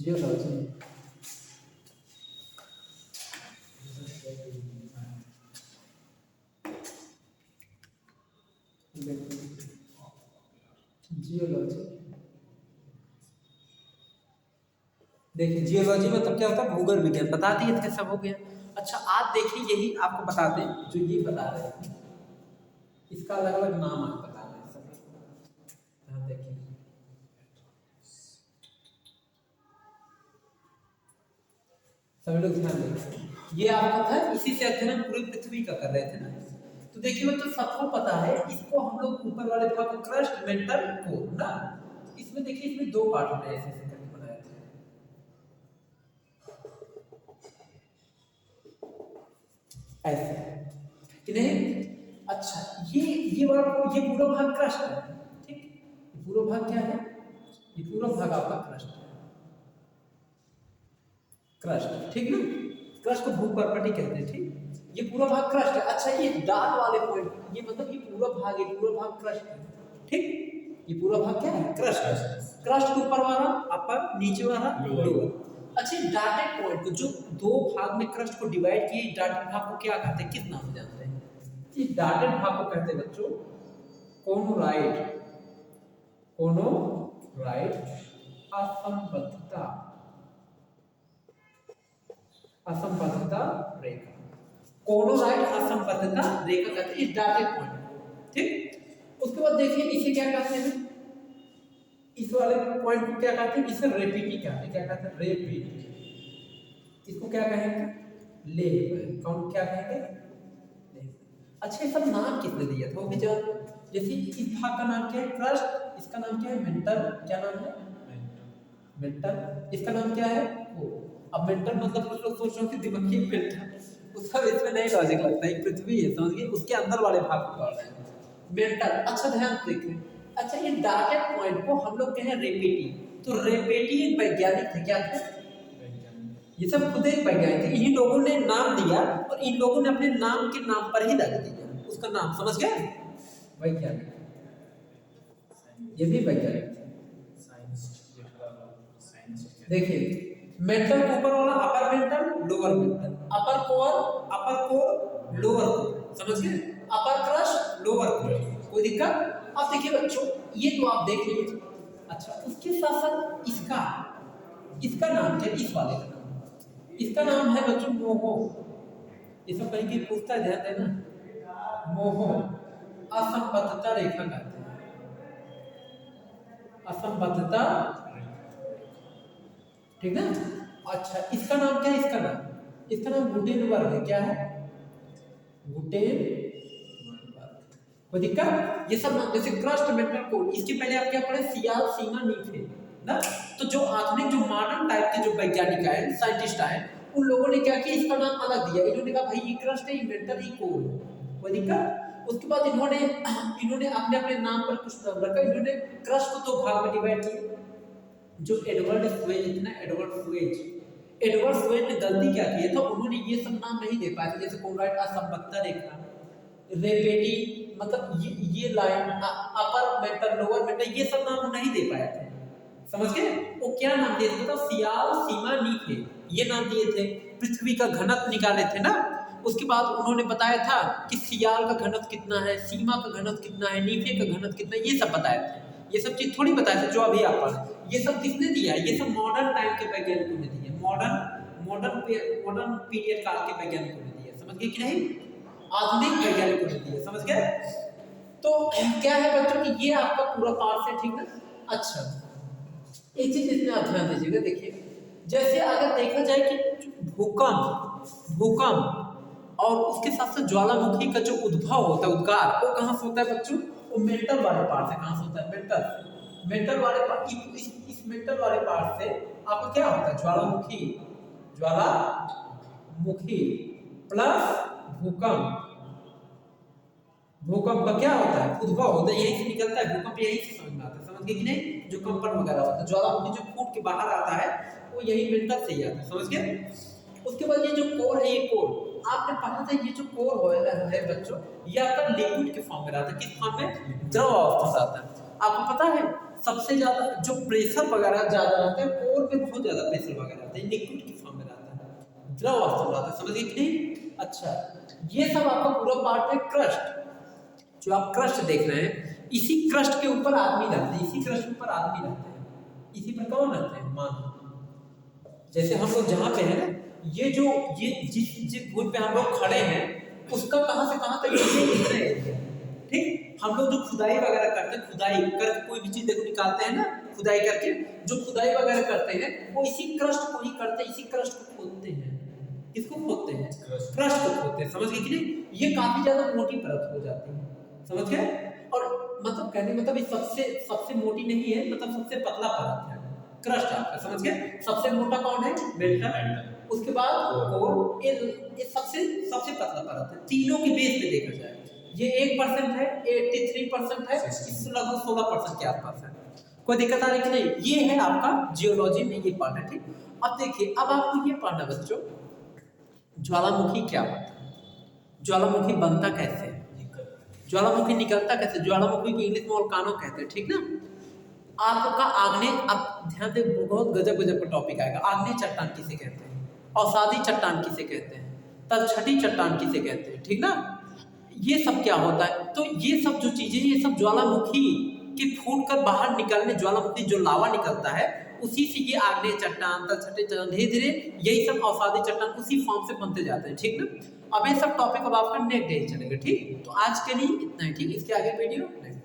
Geology. Geology देखिए, geology मतलब क्या होता है, भूगोल विज्ञान। बता दिए थे, सब हो गया। अच्छा, आप देखिए, यही आपको बता दें जो ये बता रहे हैं, इसका अलग अलग नाम आप बता रहे हैं सब। हाँ देखिए, सभी लोग ध्यान दें, ये आपका था, इसी से अध्ययन पूरी पृथ्वी का कर रहे थे ना। तो देखिए मतलब सबको पता है, इसको हम लोग ऊपर वाले भाग को क्रस्ट, मेंटल, कोर ना। इसमें देखिए, इसमें दो पार्ट में ऐसे ऐसे करके बनाए थे, ऐसे कि नहीं। अच्छा, ये वाला, ये पूरा भाग क्रस्ट है, ठीक। ये पूरा भाग क्या है, ये पूरा भाग आपका क्रस्ट है, क्रस्ट, ठीक ना। क्रस्ट को भूख परपटी कहते हैं, ठीक। ये पूरा भाग क्रस्ट है। अच्छा, ये डार्क वाले पॉइंट, ये मतलब ये पूरा भाग, ये पूरा भाग क्रस्ट है, ठीक। ये पूरा भाग क्या है, क्रस्ट है। क्रस्ट के ऊपर वाला अपर, नीचे वाला लोअर। अच्छा, डार्टेड पॉइंट को, जो दो भाग में क्रस्ट को डिवाइड किए, डार्टेड भाग को क्या कहते हैं, किस नाम से जानते हैं? इस डार्टेड भाग को कहते हैं बच्चों कोनोराइड। कोनोराइड असंबद्धता, असंबद्धता रेखा, कोनोराइड असंबद्धता रेखा कहते हैं इस डार्टेड पॉइंट, ठीक। उसके बाद देखिए, इसे क्या कहते हैं, इस वाले पॉइंट को क्या कहते हैं, इसे रेपिटी कहते हैं। क्या कहते हैं, रेपिटी। इसको क्या कहेंगे, लेब। कौन, क्या कहेंगे, लेब। अच्छा, ये सब नाम किसने दिया था वो भी जान लो। जैसे इस भाग का नाम क्या है, क्रस्ट। इसका नाम क्या है, मेंटल। क्या नाम है, मेंटल। इसका नाम क्या है, कोर। अब मेंटल मतलब कुछ लोग सोच रहे हो कि दिमागी मेंटल, उसका इसमें नहीं लॉजिक लगता है, पृथ्वी है, समझ गए, उसके अंदर वाले भाग को पढ़ रहे हैं, मेंटल। अच्छा, ध्यान देखें। अच्छा, ये डार्टेड पॉइंट को हम लोग कहें रेपेटी। तो रेपेटी एक वैज्ञानिक थे, क्या थे, ये सब खुद एक वैज्ञानिक थे। इन्हीं लोगों ने नाम दिया और इन लोगों ने अपने नाम के नाम पर ही रख दिया उसका नाम, समझ गए, वैज्ञानिक। ये भी वैज्ञानिक थे। देखिए, मेंटल के ऊपर वाला अपर मेंटल, लोअर मेंटल, अपर कोर, लोअर कोर, समझ गए, अपर क्रस्ट, लोअर क्रस्ट, कोई दिक्कत। अब देखिए बच्चों, ये तो आप देख लीजिए। अच्छा, उसके साथ साथ इसका नाम क्या है, इस वाले का नाम, इसका नाम है बच्चों मोहो। ये सब कहीं की पूछता है, ध्यान देना, मोहो असंबद्धता रेखा कहते हैं, असंबद्धता, ठीक है। अच्छा, इसका नाम क्या है, इसका नाम गुटेनबर्ग है। क्या है, गुटेनबर्ग, कोई दिक्कत। ये सब नाम, जैसे क्रस्ट, मेंटल, कोर, इसके पहले आप क्या पढ़े, सियाल, सीमा, नीफे ना। तो जो आधुनिक, जो मॉडर्न टाइप के जो वैज्ञानिक आए, साइंटिस्ट आए, उन लोगों ने क्या किया, इसका नाम अलग दिया। इन्होंने कहा भाई ये क्रस्ट है, ये मेंटल, ये कोर है, कोई दिक्कत। उसके बाद इन्होंने अपने अपने नाम पर कुछ नाम रखा। इन्होंने क्रस्ट को दो भाग में डिवाइड किया। जो एडवर्ड स्वेज थे ना, एडवर्ड स्वेज ने गलती क्या की था, उन्होंने ये सब नाम नहीं दे पाए थे, जैसे कोनराइड असंबद्धता रेखा, रेपेटी, मतलब ये line, upper mantle, lower mental, ये सब नाम नहीं दे पाए थे, समझ गए। वो क्या नाम दिए थे, तो सियाल, सीमा, नीफे, ये नाम दिए थे। पृथ्वी का घनत्व निकाले थे ना। उसके बाद उन्होंने बताया था कि सियाल का घनत्व कितना है, सीमा का घनत्व कितना है, नीफे का घनत्व कितना है, ये सब बताए थे। ये सब चीज थोड़ी बताए थे जो अभी आप पढ़, ये सब किसने दिया है, ये सब मॉडर्न टाइम के वैज्ञानिकों ने दिए, मॉडर्न पीरियड काल के वैज्ञानिकों ने दिए, समझ गए कि नहीं, आधुनिक वैज्ञानिकों ने दिए, समझ गए। तो क्या है बच्चों कि ये आपका पूरा पार्ट है, ठीक है। अच्छा, एक चीज इसमें आप ध्यान दीजिएगा। देखिए, जैसे अगर देखा जाए कि भूकंप और उसके साथ साथ ज्वालामुखी का जो उद्भव होता है, उद्गार, वो कहाँ से होता है बच्चों, वो मेंटल वाले पार्ट से। कहाँ से होता है, मेंटल वाले पार्ट। इस मेंटल वाले पार्ट से आपका क्या होता है, ज्वालामुखी प्लस भूकंप का क्या होता है, उद्भव होता है, यहीं से निकलता है भूकंप, यहीं से समझ में आता है, समझ गए कि नहीं। जो कंपन वगैरह होता है, ज्वालामुखी जो फूट के बाहर आता है, वो यही मेंटल से ही आता है, समझ गए। उसके बाद ये जो कोर है, ये कोर आपने पढ़ा था, ये जो कोर है बच्चों, ये आपका लिक्विड के फॉर्म में रहता है। किस फॉर्म में, द्रव अवस्था में आता है। आपको पता है सबसे ज्यादा जो प्रेशर वगैरह ज्यादा रहता है, कोर में बहुत ज्यादा प्रेशर वगैरह रहता है, लिक्विड की फॉर्म में रहता है, द्रव अवस्था में रहता है, समझ गए कि नहीं? अच्छा, ये सब आपका पूरा पार्ट है क्रस्ट। जो आप क्रस्ट देख रहे हैं, इसी क्रस्ट के ऊपर आदमी रहते हैं, इसी क्रस्ट के ऊपर आदमी रहते हैं, इसी पर कौन रहते हैं? मानव। जैसे हम लोग जहाँ पे है ना, ये जिस भूमि पे हम लोग खड़े हैं, उसका कहाँ से कहाँ तक इतना एरिया, ठीक? हम लोग जो खुदाई वगैरह करते हैं, खुदाई करके कोई भी चीज देखो निकालते हैं ना, खुदाई करके जो खुदाई वगैरह करते हैं, वो इसी क्रस्ट को ही करते हैं, इसी क्रस्ट को खोदते हैं। किसको खोदते हैं? क्रस्ट को खोदते हैं, समझ गए कि नहीं? ये काफी ज्यादा मोटी परत हो जाती है, समझ गए? और मतलब कहने मतलब ये सबसे मोटी नहीं है, मतलब सबसे पतला परत है क्रस्ट आपका, समझ गए? सबसे मोटा कौन है? मेल्टर। उसके बाद कोर, ये सबसे पतला परत है। तीनों के बेस पे देखा जाए, ये 1% है, 83% है, इससे लगभग 16% के आसपास है। कोई दिक्कत आ रही कि नहीं? ये है आपका जियोलॉजी में ये पार्ट है, ठीक? अब देखिए, अब आपको ये पढ़ना बच्चों, ज्वालामुखी क्या होता है, ज्वालामुखी बनता कैसे है, ज्वालामुखी निकलता कैसे, ज्वालामुखी की इंग्लिश में वोल्केनो कहते हैं, ठीक ना? आपका आग्नेय, अब ध्यान दे, बहुत गजब का टॉपिक आएगा। आग्नेय चट्टान किसे कहते हैं, अवसादी चट्टान किसे कहते हैं, तलछटी चट्टान किसे कहते हैं, ठीक ना? ये सब क्या होता है? तो ये सब जो चीजें, ये सब ज्वालामुखी के फूट कर बाहर निकलने, ज्वालामुखी जो लावा निकलता है, उसी से ये आग्नेय चट्टान, तलछटी चट्टान, धीरे धीरे यही सब अवसादी चट्टान उसी फॉर्म से बनते जाते हैं, ठीक ना? अब ये सब टॉपिक अब आपका नेक्स्ट डे चलेगा, ठीक? तो आज के लिए इतना ही, ठीक? इसके आगे वीडियो नेक्स्ट